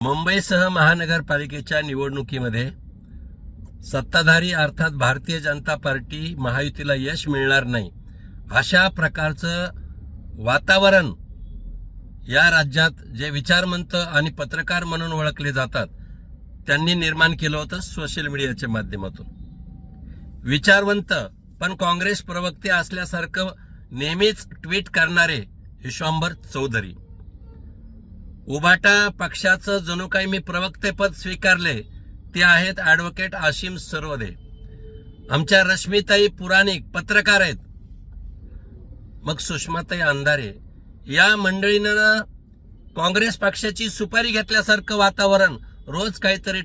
मुंबईसह महानगरपालिकेच्या निवडणुकीमध्ये सत्ताधारी अर्थात भारतीय जनता पार्टी महायुतीला यश मिळणार नाही अशा प्रकारचं वातावरण या राज्यात जे विचारवंत आणि पत्रकार म्हणून ओळखले जातात त्यांनी निर्माण केलं होतं सोशल मीडियाच्या माध्यमातून। विचारवंत पण काँग्रेस प्रवक्ते असल्यासारखं नेहमीच ट्विट करणारे विश्वांभर चौधरी, उभाटा पक्षाचं जणू काही मी प्रवक्तेपद स्वीकारले ते आहेत ॲडव्होकेट आशिम सरवदे। आमच्या रश्मीताई पुराणिक पत्रकार आहेत, मग सुषमाताई अंधारे या मंडळीनं काँग्रेस पक्षाची सुपारी घेतल्यासारखं वातावरण, रोज काहीतरी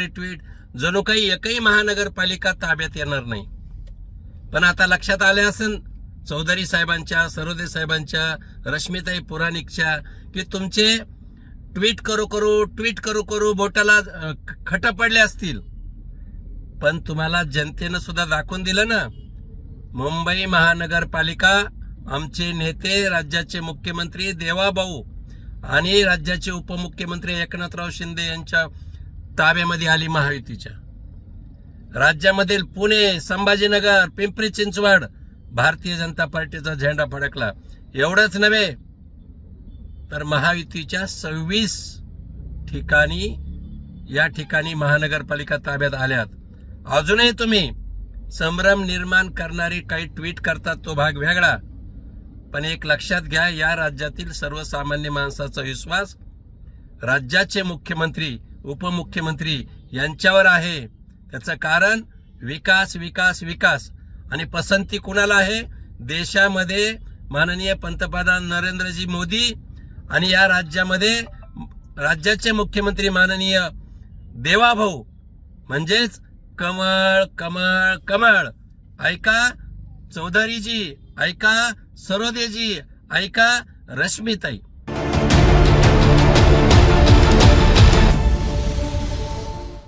ट्विट, जणू काही एकही महानगरपालिका ताब्यात येणार नाही। पण आता लक्षात आले असेल चौधरी साहेबांच्या, सरवदे साहेबांच्या, रश्मीताई पुराणिकच्या की तुमचे ट्विट करू करू बोटाला खट पडले असतील। पण तुम्हाला जनतेनं सुद्धा दाखवून दिलं ना, मुंबई महानगरपालिका आमचे नेते राज्याचे मुख्यमंत्री देवाभाऊ आणि राज्याचे उपमुख्यमंत्री एकनाथराव शिंदे यांच्या ताब्यामध्ये आली। महायुतीच्या राज्यामधील पुणे, संभाजीनगर, पिंपरी चिंचवड भारतीय जनता पार्टीचा झेंडा फडकला। एवढंच नव्हे तर महायुतीच्या 26 ठिकाणी या ठिकाणी महानगरपालिका ताब्यात आल्यात। अजूनही तुम्ही संभ्रम निर्माण करणारी काही ट्विट करतात तो भाग वेगळा, पण एक लक्षात घ्या, या राज्यातील सर्वसामान्य माणसाचा विश्वास राज्याचे मुख्यमंत्री, उपमुख्यमंत्री यांच्यावर आहे। त्याचं कारण विकास विकास विकास आणि पसंती कुणाला आहे? देशामध्ये माननीय पंतप्रधान नरेंद्रजी मोदी आणि या राज्यामध्ये राज्याचे मुख्यमंत्री माननीय देवाभाऊ, म्हणजेच कमळ कमळ कमळ। ऐका चौधरीजी, ऐका सरवदेजी, ऐका रश्मीताई।